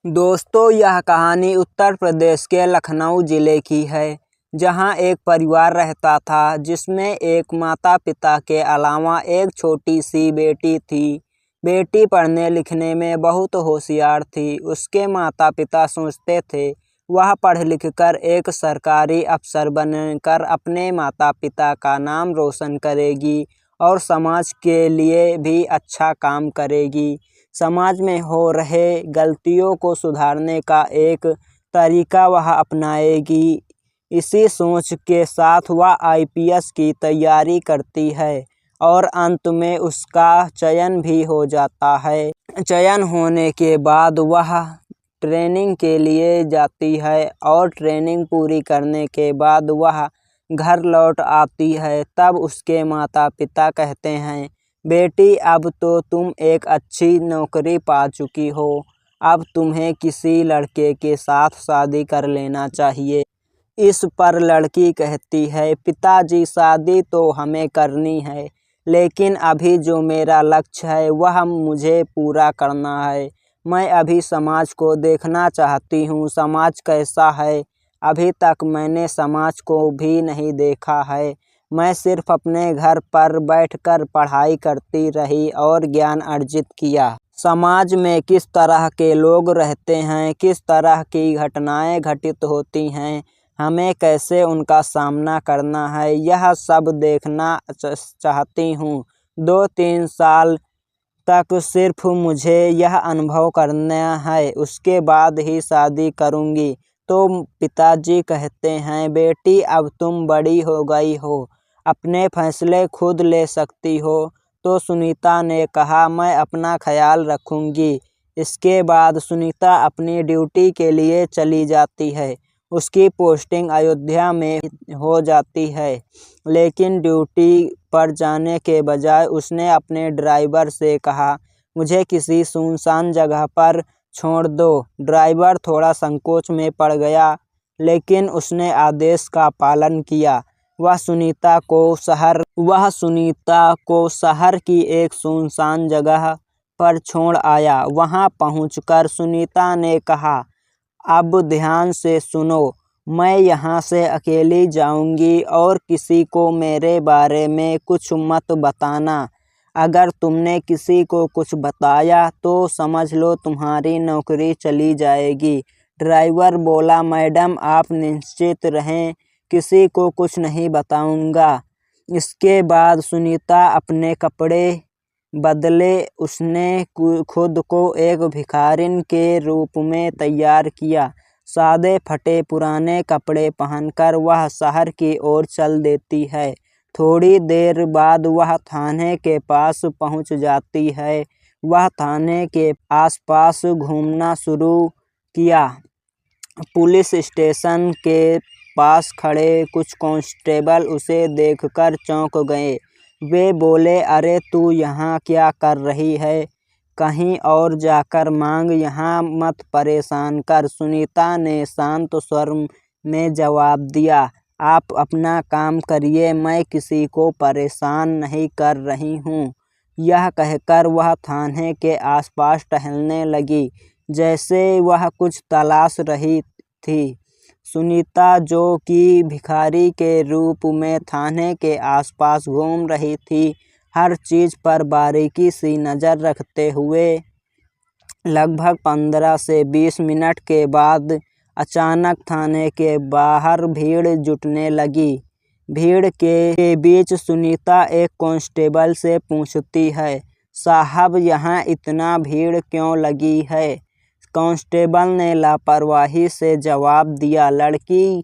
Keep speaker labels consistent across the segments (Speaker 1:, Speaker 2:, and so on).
Speaker 1: दोस्तों, यह कहानी उत्तर प्रदेश के लखनऊ जिले की है, जहां एक परिवार रहता था जिसमें एक माता-पिता के अलावा एक छोटी सी बेटी थी। बेटी पढ़ने लिखने में बहुत होशियार थी। उसके माता-पिता सोचते थे वह पढ़ लिख कर एक सरकारी अफसर बनकर अपने माता-पिता का नाम रोशन करेगी और समाज के लिए भी अच्छा काम करेगी। समाज में हो रहे गलतियों को सुधारने का एक तरीका वह अपनाएगी। इसी सोच के साथ वह आईपीएस की तैयारी करती है और अंत में उसका चयन भी हो जाता है। चयन होने के बाद वह ट्रेनिंग के लिए जाती है और ट्रेनिंग पूरी करने के बाद वह घर लौट आती है। तब उसके माता पिता कहते हैं, बेटी, अब तो तुम एक अच्छी नौकरी पा चुकी हो, अब तुम्हें किसी लड़के के साथ शादी कर लेना चाहिए। इस पर लड़की कहती है, पिताजी, शादी तो हमें करनी है, लेकिन अभी जो मेरा लक्ष्य है वह मुझे पूरा करना है। मैं अभी समाज को देखना चाहती हूँ, समाज कैसा है। अभी तक मैंने समाज को भी नहीं देखा है। मैं सिर्फ अपने घर पर बैठकर पढ़ाई करती रही और ज्ञान अर्जित किया। समाज में किस तरह के लोग रहते हैं, किस तरह की घटनाएं घटित होती हैं, हमें कैसे उनका सामना करना है, यह सब देखना चाहती हूँ। 2-3 साल तक सिर्फ मुझे यह अनुभव करना है, उसके बाद ही शादी करूँगी। तो पिताजी कहते हैं, बेटी, अब तुम बड़ी हो गई हो, अपने फैसले खुद ले सकती हो। तो सुनीता ने कहा, मैं अपना ख्याल रखूँगी। इसके बाद सुनीता अपनी ड्यूटी के लिए चली जाती है। उसकी पोस्टिंग अयोध्या में हो जाती है, लेकिन ड्यूटी पर जाने के बजाय उसने अपने ड्राइवर से कहा, मुझे किसी सुनसान जगह पर छोड़ दो। ड्राइवर थोड़ा संकोच में पड़ गया, लेकिन उसने आदेश का पालन किया। वह सुनीता को शहर की एक सुनसान जगह पर छोड़ आया। वहां पहुंचकर सुनीता ने कहा, अब ध्यान से सुनो, मैं यहाँ से अकेली जाऊंगी और किसी को मेरे बारे में कुछ मत बताना। अगर तुमने किसी को कुछ बताया तो समझ लो तुम्हारी नौकरी चली जाएगी। ड्राइवर बोला, मैडम, आप निश्चित रहें, किसी को कुछ नहीं बताऊंगा। इसके बाद सुनीता अपने कपड़े बदले। उसने खुद को एक भिखारिन के रूप में तैयार किया। सादे फटे पुराने कपड़े पहनकर वह शहर की ओर चल देती है। थोड़ी देर बाद वह थाने के पास पहुंच जाती है। वह थाने के आसपास घूमना शुरू किया। पुलिस स्टेशन के पास खड़े कुछ कांस्टेबल उसे देखकर चौंक गए। वे बोले, अरे तू यहाँ क्या कर रही है? कहीं और जाकर मांग, यहाँ मत परेशान कर। सुनीता ने शांत स्वर में जवाब दिया, आप अपना काम करिए, मैं किसी को परेशान नहीं कर रही हूँ। यह कहकर वह थाने के आसपास टहलने लगी, जैसे वह कुछ तलाश रही थी। सुनीता, जो कि भिखारी के रूप में थाने के आसपास घूम रही थी, हर चीज़ पर बारीकी से नज़र रखते हुए लगभग 15 से 20 मिनट के बाद अचानक थाने के बाहर भीड़ जुटने लगी। भीड़ के बीच सुनीता एक कांस्टेबल से पूछती है, साहब, यहाँ इतना भीड़ क्यों लगी है? कांस्टेबल ने लापरवाही से जवाब दिया, लड़की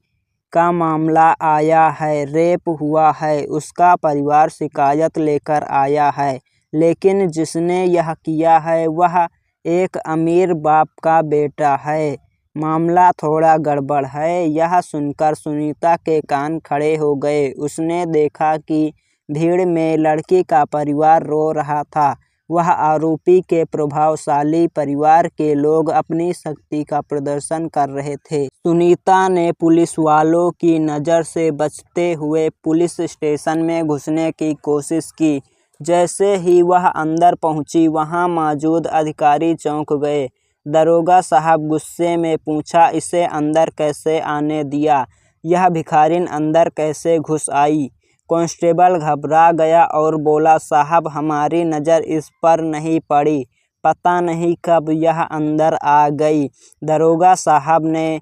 Speaker 1: का मामला आया है, रेप हुआ है, उसका परिवार शिकायत लेकर आया है, लेकिन जिसने यह किया है वह एक अमीर बाप का बेटा है। मामला थोड़ा गड़बड़ है। यह सुनकर सुनीता के कान खड़े हो गए। उसने देखा कि भीड़ में लड़की का परिवार रो रहा था। वह आरोपी के प्रभावशाली परिवार के लोग अपनी शक्ति का प्रदर्शन कर रहे थे। सुनीता ने पुलिस वालों की नज़र से बचते हुए पुलिस स्टेशन में घुसने की कोशिश की। जैसे ही वह अंदर पहुंची, वहां मौजूद अधिकारी चौंक गए। दरोगा साहब गुस्से में पूछा, इसे अंदर कैसे आने दिया? यह भिखारिन अंदर कैसे घुस आई? कांस्टेबल घबरा गया और बोला, साहब हमारी नज़र इस पर नहीं पड़ी, पता नहीं कब यह अंदर आ गई। दरोगा साहब ने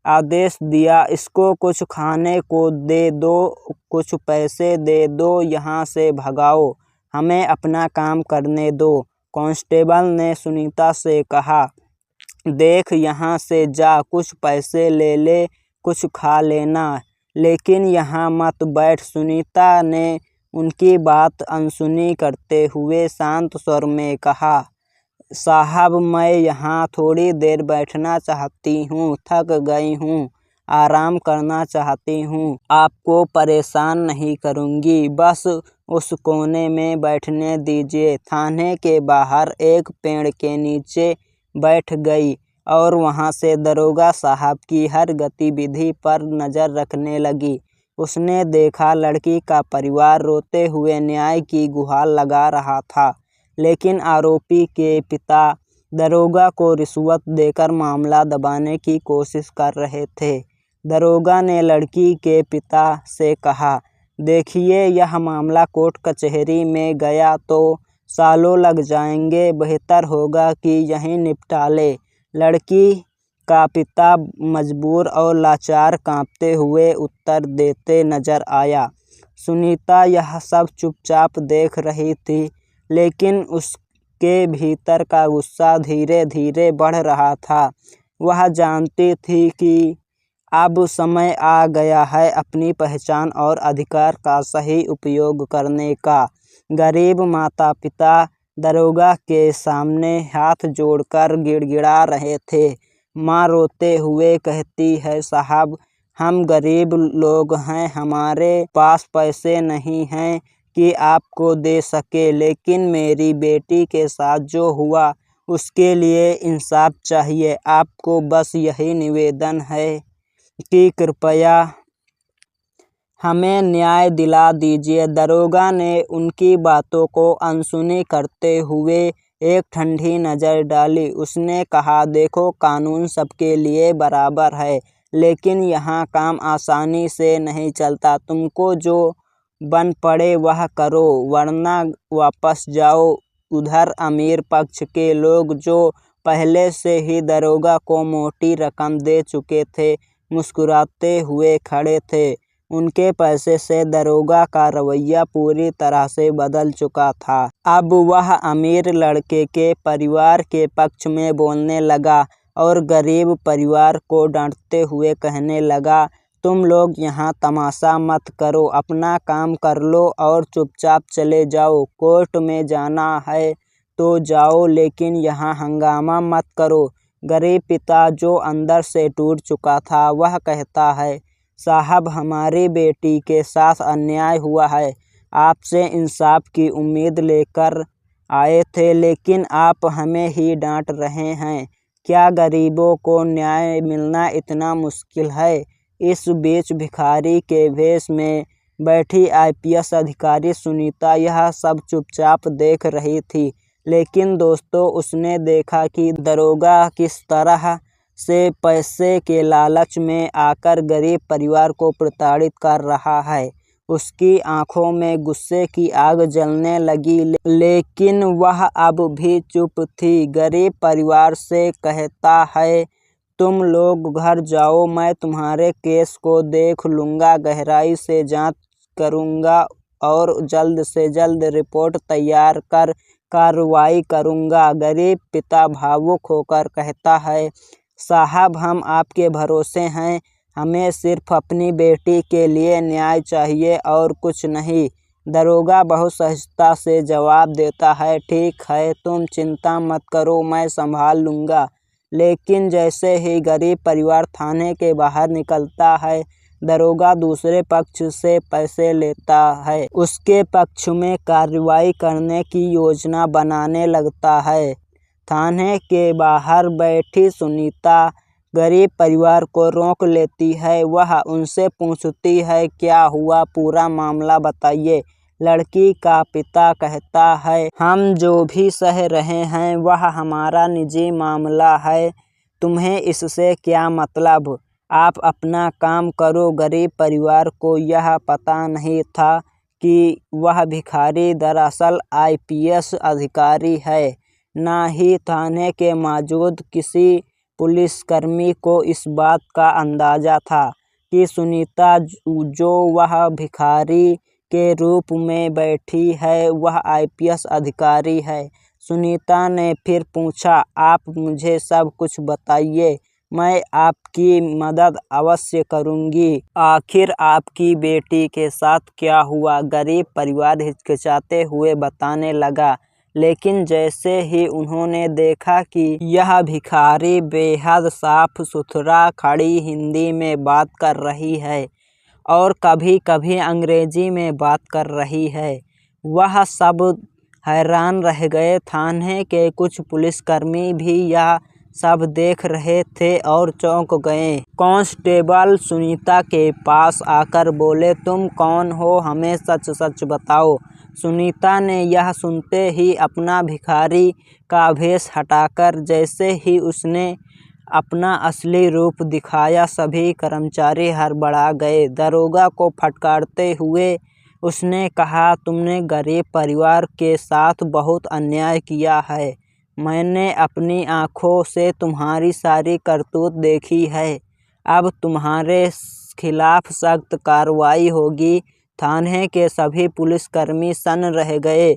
Speaker 1: आदेश दिया, इसको कुछ खाने को दे दो, कुछ पैसे दे दो, यहाँ से भगाओ, हमें अपना काम करने दो। कांस्टेबल ने सुनीता से कहा, देख यहाँ से जा, कुछ पैसे ले ले, कुछ खा लेना, लेकिन यहाँ मत बैठ। सुनीता ने उनकी बात अनसुनी करते हुए शांत स्वर में कहा, साहब मैं यहाँ थोड़ी देर बैठना चाहती हूँ, थक गई हूँ, आराम करना चाहती हूँ, आपको परेशान नहीं करूँगी, बस उस कोने में बैठने दीजिए। थाने के बाहर एक पेड़ के नीचे बैठ गई और वहाँ से दरोगा साहब की हर गतिविधि पर नज़र रखने लगी। उसने देखा लड़की का परिवार रोते हुए न्याय की गुहार लगा रहा था, लेकिन आरोपी के पिता दरोगा को रिश्वत देकर मामला दबाने की कोशिश कर रहे थे। दरोगा ने लड़की के पिता से कहा, देखिए यह मामला कोर्ट कचहरी में गया तो सालों लग जाएंगे, बेहतर होगा कि यहीं निपटा ले। लड़की का पिता मजबूर और लाचार कांपते हुए उत्तर देते नजर आया। सुनीता यह सब चुपचाप देख रही थी, लेकिन उसके भीतर का गुस्सा धीरे धीरे बढ़ रहा था। वह जानती थी कि अब समय आ गया है अपनी पहचान और अधिकार का सही उपयोग करने का। गरीब माता पिता दरोगा के सामने हाथ जोड़कर गिड़गिड़ा रहे थे। माँ रोते हुए कहती है, साहब हम गरीब लोग हैं, हमारे पास पैसे नहीं हैं कि आपको दे सके, लेकिन मेरी बेटी के साथ जो हुआ उसके लिए इंसाफ चाहिए। आपको बस यही निवेदन है कि कृपया हमें न्याय दिला दीजिए। दरोगा ने उनकी बातों को अनसुनी करते हुए एक ठंडी नज़र डाली। उसने कहा, देखो कानून सबके लिए बराबर है, लेकिन यहाँ काम आसानी से नहीं चलता। तुमको जो बन पड़े वह करो, वरना वापस जाओ। उधर अमीर पक्ष के लोग जो पहले से ही दरोगा को मोटी रकम दे चुके थे, मुस्कुराते हुए खड़े थे। उनके पैसे से दरोगा का रवैया पूरी तरह से बदल चुका था। अब वह अमीर लड़के के परिवार के पक्ष में बोलने लगा और गरीब परिवार को डांटते हुए कहने लगा, तुम लोग यहाँ तमाशा मत करो, अपना काम कर लो और चुपचाप चले जाओ। कोर्ट में जाना है तो जाओ, लेकिन यहाँ हंगामा मत करो। गरीब पिता जो अंदर से टूट चुका था, वह कहता है, साहब हमारी बेटी के साथ अन्याय हुआ है, आपसे इंसाफ की उम्मीद लेकर आए थे, लेकिन आप हमें ही डांट रहे हैं। क्या गरीबों को न्याय मिलना इतना मुश्किल है? इस बीच भिखारी के भेष में बैठी आईपीएस अधिकारी सुनीता यह सब चुपचाप देख रही थी, लेकिन दोस्तों उसने देखा कि दरोगा किस तरह से पैसे के लालच में आकर गरीब परिवार को प्रताड़ित कर रहा है। उसकी आंखों में गुस्से की आग जलने लगी, लेकिन वह अब भी चुप थी। गरीब परिवार से कहता है, तुम लोग घर जाओ, मैं तुम्हारे केस को देख लूँगा, गहराई से जांच करूँगा और जल्द से जल्द रिपोर्ट तैयार कर कार्रवाई करूँगा। गरीब पिता भावुक होकर कहता है, साहब हम आपके भरोसे हैं, हमें सिर्फ अपनी बेटी के लिए न्याय चाहिए और कुछ नहीं। दरोगा बहुत सहजता से जवाब देता है, ठीक है, तुम चिंता मत करो, मैं संभाल लूँगा। लेकिन जैसे ही गरीब परिवार थाने के बाहर निकलता है, दरोगा दूसरे पक्ष से पैसे लेता है, उसके पक्ष में कार्रवाई करने की योजना बनाने लगता है। थाने के बाहर बैठी सुनीता गरीब परिवार को रोक लेती है। वह उनसे पूछती है, क्या हुआ, पूरा मामला बताइए। लड़की का पिता कहता है, हम जो भी सह रहे हैं वह हमारा निजी मामला है, तुम्हें इससे क्या मतलब, आप अपना काम करो। गरीब परिवार को यह पता नहीं था कि वह भिखारी दरअसल आईपीएस अधिकारी है। न ही थाने के मौजूद किसी पुलिसकर्मी को इस बात का अंदाजा था कि सुनीता जो वह भिखारी के रूप में बैठी है वह आईपीएस अधिकारी है। सुनीता ने फिर पूछा, आप मुझे सब कुछ बताइए, मैं आपकी मदद अवश्य करूंगी। आखिर आपकी बेटी के साथ क्या हुआ? गरीब परिवार हिचकिचाते हुए बताने लगा। लेकिन जैसे ही उन्होंने देखा कि यह भिखारी बेहद साफ सुथरा खड़ी हिंदी में बात कर रही है और कभी कभी अंग्रेजी में बात कर रही है, वह सब हैरान रह गए। थाने के कुछ पुलिसकर्मी भी यह सब देख रहे थे और चौंक गए। कांस्टेबल सुनीता के पास आकर बोले, तुम कौन हो, हमें सच सच बताओ। सुनीता ने यह सुनते ही अपना भिखारी का भेष हटाकर जैसे ही उसने अपना असली रूप दिखाया, सभी कर्मचारी हड़बड़ा गए। दरोगा को फटकारते हुए उसने कहा, तुमने गरीब परिवार के साथ बहुत अन्याय किया है। मैंने अपनी आँखों से तुम्हारी सारी करतूत देखी है। अब तुम्हारे खिलाफ सख्त कार्रवाई होगी। थाने के सभी पुलिसकर्मी सन्न रह गए।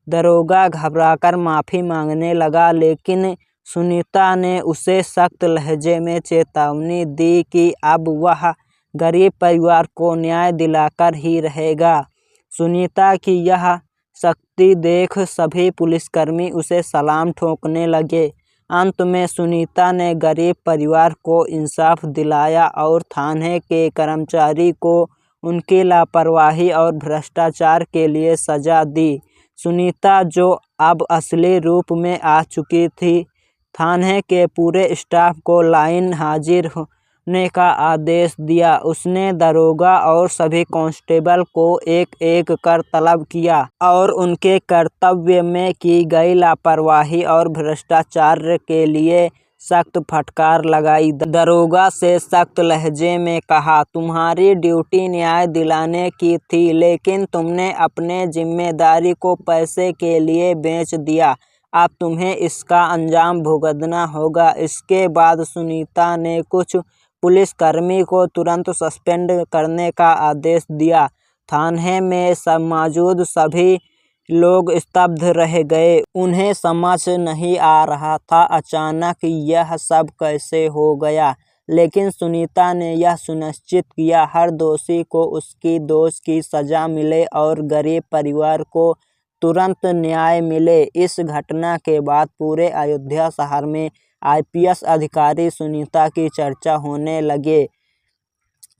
Speaker 1: दरोगा घबराकर माफ़ी मांगने लगा, लेकिन सुनीता ने उसे सख्त लहजे में चेतावनी दी कि अब वह गरीब परिवार को न्याय दिलाकर ही रहेगा। सुनीता की यह सख्ती देख सभी पुलिसकर्मी उसे सलाम ठोकने लगे। अंत में सुनीता ने गरीब परिवार को इंसाफ दिलाया और थाने के कर्मचारी को उनकी लापरवाही और भ्रष्टाचार के लिए सजा दी। सुनीता, जो अब असली रूप में आ चुकी थी, थाने के पूरे स्टाफ को लाइन हाजिर होने का आदेश दिया। उसने दरोगा और सभी कांस्टेबल को एक एक कर तलब किया और उनके कर्तव्य में की गई लापरवाही और भ्रष्टाचार के लिए सख्त फटकार लगाई। दरोगा से सख्त लहजे में कहा, तुम्हारी ड्यूटी न्याय दिलाने की थी, लेकिन तुमने अपने जिम्मेदारी को पैसे के लिए बेच दिया। अब तुम्हें इसका अंजाम भुगतना होगा। इसके बाद सुनीता ने कुछ पुलिसकर्मी को तुरंत सस्पेंड करने का आदेश दिया। थाने में मौजूद सभी लोग स्तब्ध रह गए। उन्हें समझ नहीं आ रहा था अचानक यह सब कैसे हो गया, लेकिन सुनीता ने यह सुनिश्चित किया हर दोषी को उसकी दोष की सजा मिले और गरीब परिवार को तुरंत न्याय मिले। इस घटना के बाद पूरे अयोध्या शहर में आईपीएस अधिकारी सुनीता की चर्चा होने लगे।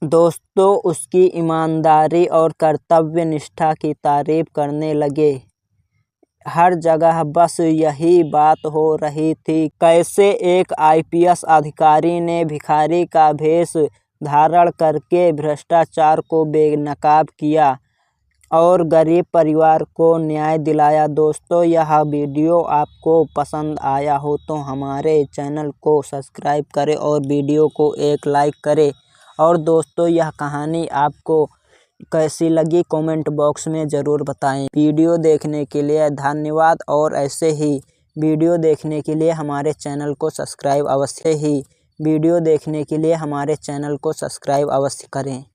Speaker 1: दोस्तों उसकी ईमानदारी और कर्तव्य निष्ठा की तारीफ करने लगे। हर जगह बस यही बात हो रही थी, कैसे एक आईपीएस अधिकारी ने भिखारी का भेष धारण करके भ्रष्टाचार को बेनकाब किया और गरीब परिवार को न्याय दिलाया। दोस्तों यह वीडियो आपको पसंद आया हो तो हमारे चैनल को सब्सक्राइब करें और वीडियो को एक लाइक करें। और दोस्तों यह कहानी आपको कैसी लगी कमेंट बॉक्स में ज़रूर बताएं। वीडियो देखने के लिए धन्यवाद और ऐसे ही वीडियो देखने के लिए हमारे चैनल को सब्सक्राइब अवश्य करें।